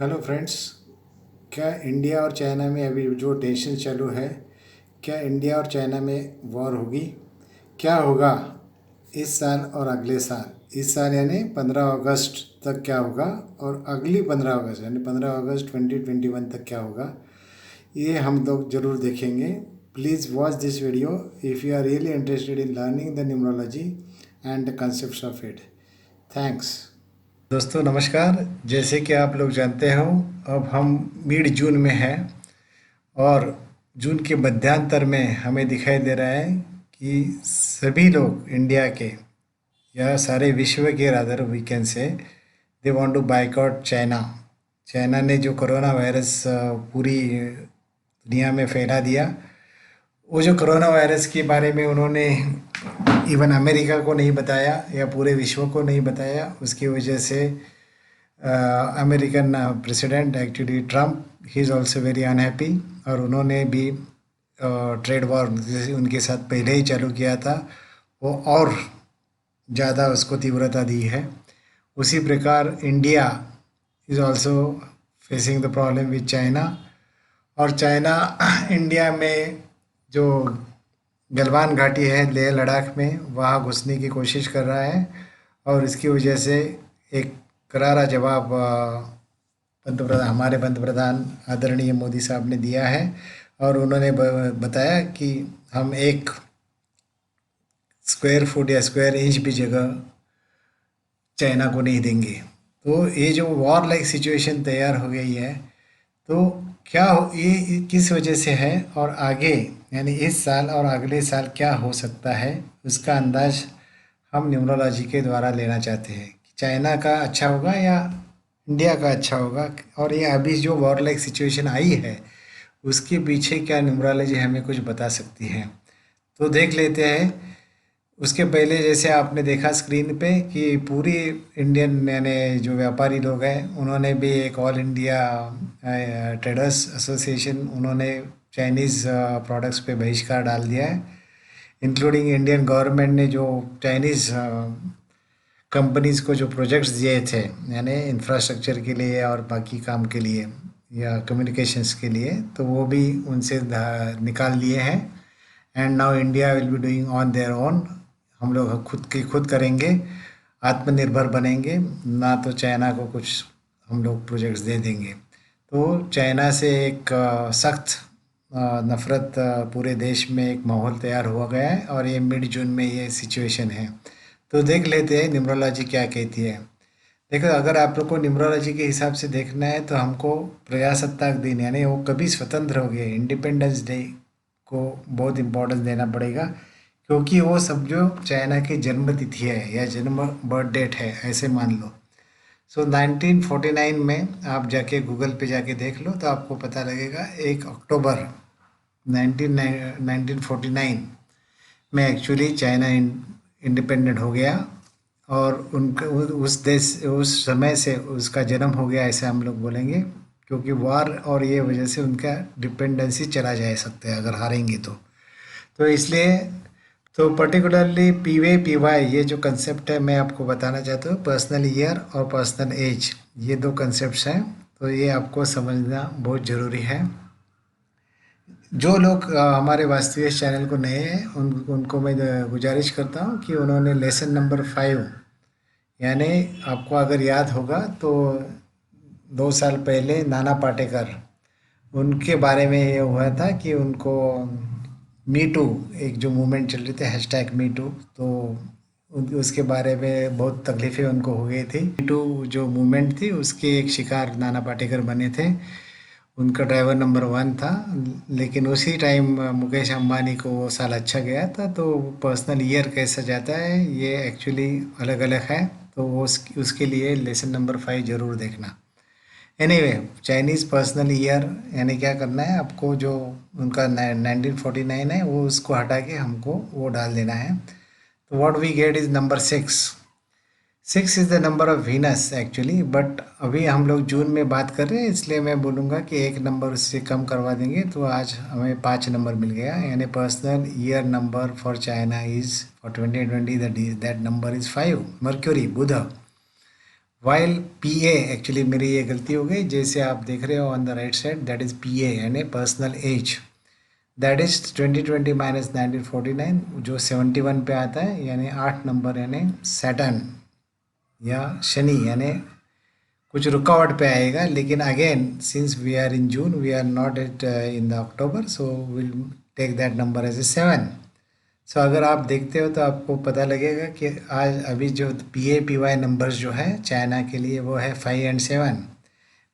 Hello friends. क्या India और China में अभी जो टेंशन चालू है, क्या इंडिया और चाइना में वॉर होगी? क्या होगा इस साल और अगले साल? इस साल यानी 15 अगस्त तक क्या होगा, और अगली 15 अगस्त यानी 15 अगस्त 2021 तक क्या होगा, ये हम लोग ज़रूर देखेंगे। Please watch this video if you are really interested in learning the numerology and the concept of it. Thanks. दोस्तों नमस्कार। जैसे कि आप लोग जानते हो, अब हम मिड जून में हैं और जून के मध्यांतर में हमें दिखाई दे रहा है कि सभी लोग इंडिया के या सारे विश्व के rather we can say they want to boycott China. China ने जो कोरोना वायरस पूरी दुनिया में फैला दिया, वो जो कोरोना वायरस के बारे में उन्होंने इवन अमेरिका को नहीं बताया या पूरे विश्व को नहीं बताया, उसकी वजह से American president actually Trump he is also very unhappy, और उन्होंने भी ट्रेड वॉर जैसे उनके साथ पहले ही चालू किया था, वो और ज़्यादा उसको तीव्रता दी है। उसी प्रकार India is also facing the problem with China, और चाइना इंडिया में जो गलवान घाटी है लेह लद्दाख में, वहाँ घुसने की कोशिश कर रहा है, और इसकी वजह से एक करारा जवाब पंतप्रधान हमारे पंतप्रधान आदरणीय मोदी साहब ने दिया है, और उन्होंने बताया कि हम 1 स्क्वायर फुट या स्क्वायर इंच भी जगह चाइना को नहीं देंगे। तो ये जो वॉर लाइक सिचुएशन तैयार हो गई है, तो क्या हो, ये किस वजह से है, और आगे यानी इस साल और अगले साल क्या हो सकता है, उसका अंदाज हम न्यूमरोलॉजी के द्वारा लेना चाहते हैं कि चाइना का अच्छा होगा या इंडिया का अच्छा होगा, और ये अभी जो वॉर लाइक सिचुएशन आई है उसके पीछे क्या न्यूमरोलॉजी हमें कुछ बता सकती है। तो देख लेते हैं। उसके पहले जैसे आपने देखा स्क्रीन पे कि पूरी इंडियन यानी जो व्यापारी लोग हैं, उन्होंने भी एक ऑल इंडिया ट्रेडर्स एसोसिएशन, उन्होंने चाइनीज़ प्रोडक्ट्स पे बहिष्कार डाल दिया है। इंक्लूडिंग इंडियन गवर्नमेंट ने जो चाइनीज़ कंपनीज़ को जो प्रोजेक्ट्स दिए थे यानी इंफ्रास्ट्रक्चर के लिए और बाकी काम के लिए या कम्युनिकेशंस के लिए, तो वो भी उनसे निकाल लिए हैं। And now India will be doing on their own. हम लोग खुद की खुद करेंगे, आत्मनिर्भर बनेंगे, ना तो चाइना को कुछ हम लोग प्रोजेक्ट्स दे देंगे। तो चाइना से एक सख्त नफ़रत पूरे देश में एक माहौल तैयार हुआ गया है, और ये मिड जून में ये सिचुएशन है। तो देख लेते हैं न्यूमरोलॉजी क्या कहती है। देखो, अगर आप लोग को न्यूमरोलॉजी के हिसाब से देखना है तो हमको प्रजासत्ताक दिन यानी वो कभी स्वतंत्र हो गए, इंडिपेंडेंस डे को बहुत इम्पोर्टेंस देना पड़ेगा, क्योंकि वो सब जो चाइना की जन्म तिथि है या जन्म बर्थ डेट है, ऐसे मान लो। सो 1949 में आप जाके गूगल पे जाके देख लो तो आपको पता लगेगा 1 अक्टूबर 1949 में एक्चुअली चाइना इंडिपेंडेंट हो गया, और उनका उस देश उस समय से उसका जन्म हो गया, ऐसे हम लोग बोलेंगे, क्योंकि वार और ये वजह से उनका डिपेंडेंसी चला जा सकता है अगर हारेंगे तो इसलिए तो पर्टिकुलरली पीवे पीवाई ये जो कंसेप्ट है मैं आपको बताना चाहता हूँ। पर्सनल ईयर और पर्सनल एज, ये दो कंसेप्ट्स हैं, तो ये आपको समझना बहुत ज़रूरी है। जो लोग हमारे वास्तविक चैनल को नए हैं उनको मैं गुजारिश करता हूँ कि उन्होंने लेसन नंबर 5 यानी आपको अगर याद होगा तो 2 साल पहले नाना पाटेकर, उनके बारे में ये हुआ था कि उनको मी टू एक जो मूवमेंट चल रही थी हैशटैग मी टू, तो उसके बारे में बहुत तकलीफ़ें उनको हो गई थी। मी टू जो मूवमेंट थी उसके एक शिकार नाना पाटेकर बने थे। उनका ड्राइवर नंबर 1 था, लेकिन उसी टाइम मुकेश अंबानी को वो साल अच्छा गया था। तो पर्सनल ईयर कैसा जाता है ये एक्चुअली अलग अलग है, तो वो उसके लिए लेसन नंबर 5 ज़रूर देखना। एनीवे, चाइनीज़ पर्सनल ईयर यानी क्या करना है आपको, जो उनका 1949 है वो उसको हटा के हमको वो डाल देना है। तो what we get is number 6। 6 is the number of Venus actually, but अभी हम लोग जून में बात कर रहे हैं, इसलिए मैं बोलूँगा कि एक नंबर उससे कम करवा देंगे, तो आज हमें 5 नंबर मिल गया। यानी personal year number for China is for 2020 that number is 5। Mercury Budh, while P A, actually मेरी ये गलती हो गई, जैसे आप देख रहे हो on the right side, that is P A यानी personal age, that is 2020 minus 1949, जो 71 पे आता है, यानी 8 नंबर, यानी सैटर्न या शनि, यानी कुछ रुकावट पे आएगा। लेकिन again since we are in June, we are not at in the October, so will take that number as a 7। So अगर आप देखते हो तो आपको पता लगेगा कि आज अभी जो P A P Y numbers जो है चाइना के लिए वो है 5 and 7,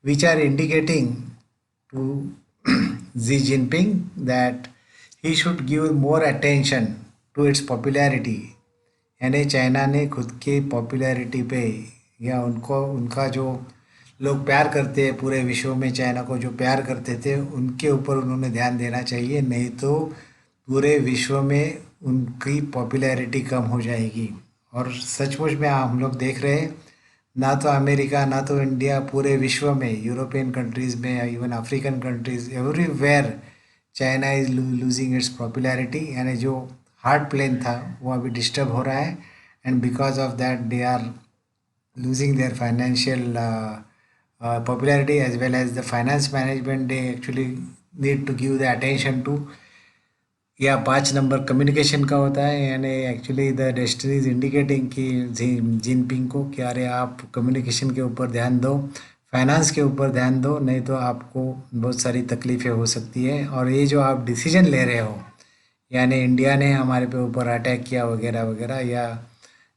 which are indicating to Xi Jinping that he should give more attention to its popularity. यानी चाइना ने खुद के पॉपुलैरिटी पे, या उनको उनका जो लोग प्यार करते हैं पूरे विश्व में, चाइना को जो प्यार करते थे उनके ऊपर उन्होंने ध्यान देना चाहिए, नहीं तो पूरे विश्व में उनकी पॉपुलैरिटी कम हो जाएगी। और सचमुच में हम लोग देख रहे हैं, ना तो अमेरिका ना तो इंडिया, पूरे विश्व में, यूरोपियन कंट्रीज़ में, even African countries, everywhere China is losing its popularity. यानी जो हार्ट प्लेन था वो अभी डिस्टर्ब हो रहा है, and because of that they are losing their financial popularity, as well as the finance management they actually need to give the attention to। या 5 number communication का होता है, यानी actually the destiny is indicating कि Jinping को कि अरे आप कम्युनिकेशन के ऊपर ध्यान दो, फाइनेंस के ऊपर ध्यान दो, नहीं तो आपको बहुत सारी तकलीफ़ें हो सकती है। और ये जो आप डिसीजन ले रहे हो, यानी इंडिया ने हमारे पे ऊपर अटैक किया वगैरह वगैरह, या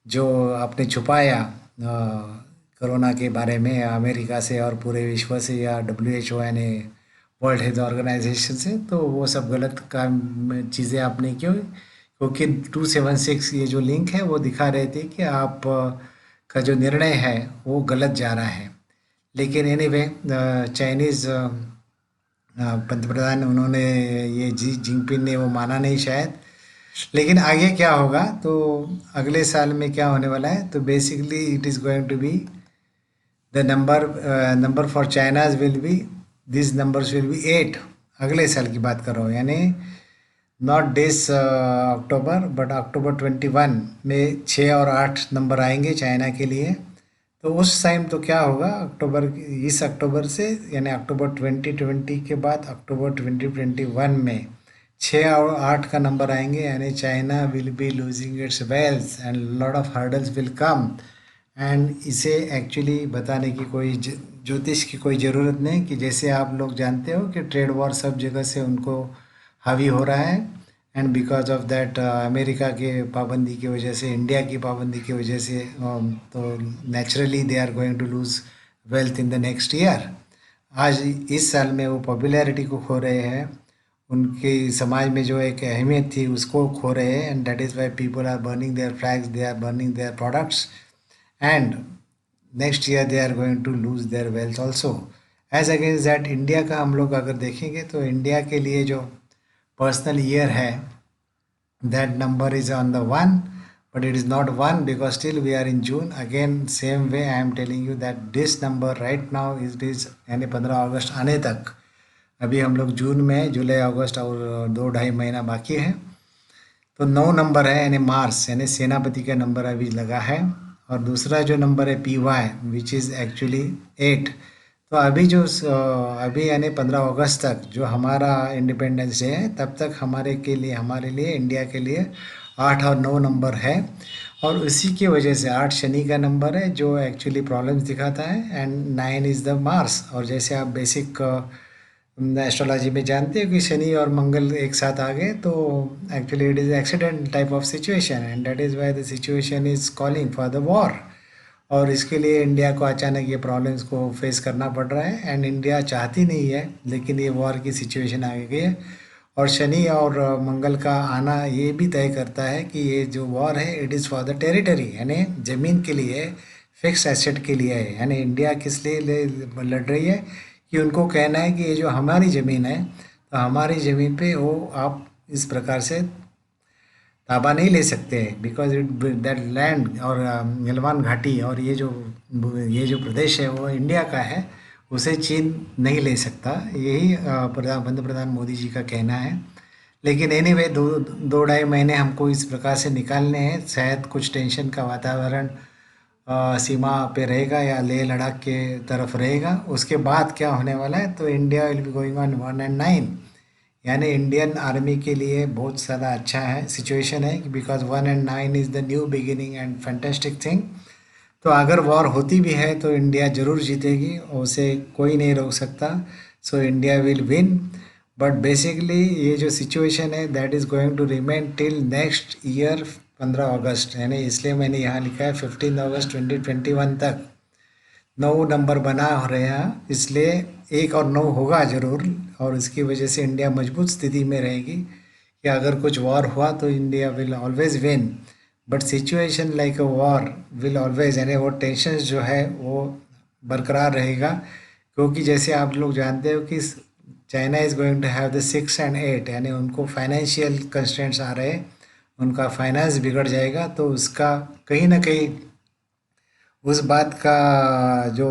जो आपने छुपाया कोरोना के बारे में अमेरिका से और पूरे विश्व से, या डब्ल्यू एच ओ यानी वर्ल्ड हेल्थ ऑर्गेनाइजेशन से, तो वो सब गलत काम चीज़ें आपने क्यों, क्योंकि 276 ये जो लिंक है वो दिखा रहे थे कि आप का जो निर्णय है वो गलत जा रहा है। लेकिन एनीवे चाइनीज़ पंतप्रधान, उन्होंने ये जी जिनपिंग ने वो माना नहीं शायद। लेकिन आगे क्या होगा, तो अगले साल में क्या होने वाला है, तो basically it is going to be the number for China's will be, this numbers will be 8। अगले साल की बात कर रहा हूँ, यानी not this October but October 21 में 6 और 8 नंबर आएंगे चाइना के लिए। तो उस टाइम तो क्या होगा, इस अक्टूबर से, यानी अक्टूबर 2020 के बाद अक्टूबर 2021 में 6 और 8 का नंबर आएंगे, यानी China will be losing its wealth and lot of hurdles will come. And इसे एक्चुअली बताने की कोई ज्योतिष की कोई ज़रूरत नहीं, कि जैसे आप लोग जानते हो कि ट्रेड वॉर सब जगह से उनको हावी हो रहा है, and because of that America के पाबंदी की वजह से, इंडिया की पाबंदी की वजह से, तो naturally they are going to lose wealth in the next year. आज इस साल में वो पॉपुलैरिटी को खो रहे हैं, उनके समाज में जो एक अहमियत थी उसको खो रहे हैं, and that is why people are burning their flags, they are burning their products, and next year they are going to lose their wealth also. As against that India का हम लोग अगर देखेंगे, तो इंडिया के लिए जो पर्सनल ईयर है, that number is on the 1, but it is not 1 because still we are in June. Again same way I am telling you that this number right now is यानी 15 अगस्त आने तक, अभी हम लोग जून में, जुलाई अगस्त और 2-2.5 महीना बाकी है। तो 9 नंबर है, यानी मार्स, यानी सेनापति का नंबर अभी लगा है। और दूसरा जो नंबर है P Y, which is actually 8। तो अभी जो अभी यानी 15 अगस्त तक जो हमारा इंडिपेंडेंस डे है, तब तक हमारे लिए इंडिया के लिए 8 और 9 नंबर है। और उसी की वजह से 8 शनि का नंबर है जो एक्चुअली प्रॉब्लम्स दिखाता है, एंड 9 इज़ द मार्स। और जैसे आप बेसिक एस्ट्रोलॉजी में जानते हो कि शनि और मंगल एक साथ आ गए, तो actually it is accident type of situation, and that is why the situation is calling for the war. और इसके लिए इंडिया को अचानक ये प्रॉब्लम्स को फेस करना पड़ रहा है, एंड इंडिया चाहती नहीं है, लेकिन ये वॉर की सिचुएशन आ गई है। और शनि और मंगल का आना ये भी तय करता है कि ये जो वॉर है it is for the territory, यानी ज़मीन के लिए, फिक्स एसेट के लिए है। यानी इंडिया किस लिए लड़ रही है, कि उनको कहना है कि ये जो हमारी ज़मीन है, तो हमारी ज़मीन पे वो आप इस प्रकार से ताबा नहीं ले सकते, बिकॉज इट दैट लैंड और गलवान घाटी और ये जो प्रदेश है वो इंडिया का है, उसे चीन नहीं ले सकता। यही पंतप्रधान मोदी जी का कहना है। लेकिन एनीवे 2-2.5 महीने हमको इस प्रकार से निकालने हैं, शायद कुछ टेंशन का वातावरण सीमा पे रहेगा या लेह लद्दाख के तरफ रहेगा, उसके बाद क्या होने वाला है, तो India will be going on 1 and 9, यानी इंडियन आर्मी के लिए बहुत ज़्यादा अच्छा है सिचुएशन है, because 1 and 9 is the new beginning and fantastic thing. तो अगर वॉर होती भी है तो इंडिया ज़रूर जीतेगी और उसे कोई नहीं रोक सकता। So India will win. But basically ये जो सिचुएशन है that is going to remain till next year 15 August, यानी इसलिए मैंने यहाँ लिखा है 15 अगस्त 2021 तक 9 नंबर बना हो रहे हैं, इसलिए 1 और 9 होगा ज़रूर। और इसकी वजह से इंडिया मजबूत स्थिति में रहेगी कि अगर कुछ वॉर हुआ तो India will always win. But situation like a war will always, यानी वो टेंशन जो है वो बरकरार रहेगा, क्योंकि जैसे आप लोग जानते हो कि China is going to have the 6 and 8, यानी उनको फाइनेंशियल कंस्ट्रेंट्स आ रहे हैं, उनका फाइनेंस बिगड़ जाएगा, तो उसका कहीं ना कहीं उस बात का जो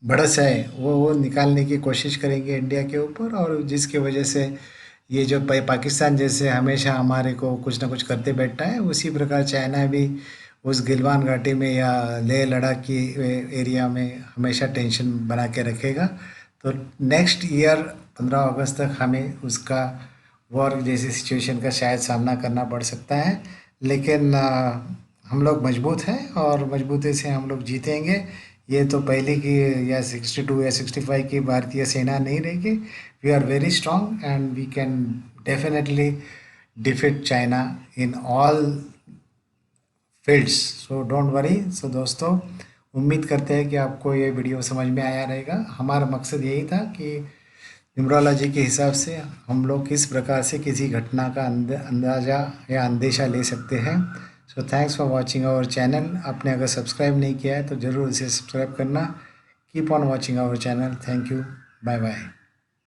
भड़स है वो निकालने की कोशिश करेंगे इंडिया के ऊपर, और जिसकी वजह से ये जो पाकिस्तान जैसे हमेशा हमारे को कुछ ना कुछ करते बैठता है, उसी प्रकार चाइना भी उस गिलवान घाटी में या लेह लद्दाख की एरिया में हमेशा टेंशन बना के रखेगा। तो नेक्स्ट ईयर 15 अगस्त तक हमें उसका वॉर जैसी सिचुएशन का शायद सामना करना पड़ सकता है, लेकिन हम लोग मजबूत हैं और मजबूती से हम लोग जीतेंगे। ये तो पहले की या 62 या 65 की भारतीय सेना नहीं रहेगी। We are very strong and we can definitely defeat China in all fields, so don't worry. So दोस्तों, उम्मीद करते हैं कि आपको ये वीडियो समझ में आया रहेगा। हमारा मकसद यही था कि न्यूमरोलॉजी के हिसाब से हम लोग किस प्रकार से किसी घटना का अंदाज़ा या अंदेशा ले सकते हैं। So thanks for watching our channel. आपने अगर सब्सक्राइब नहीं किया है तो ज़रूर इसे सब्सक्राइब करना। Keep on watching our channel. Thank you. Bye bye.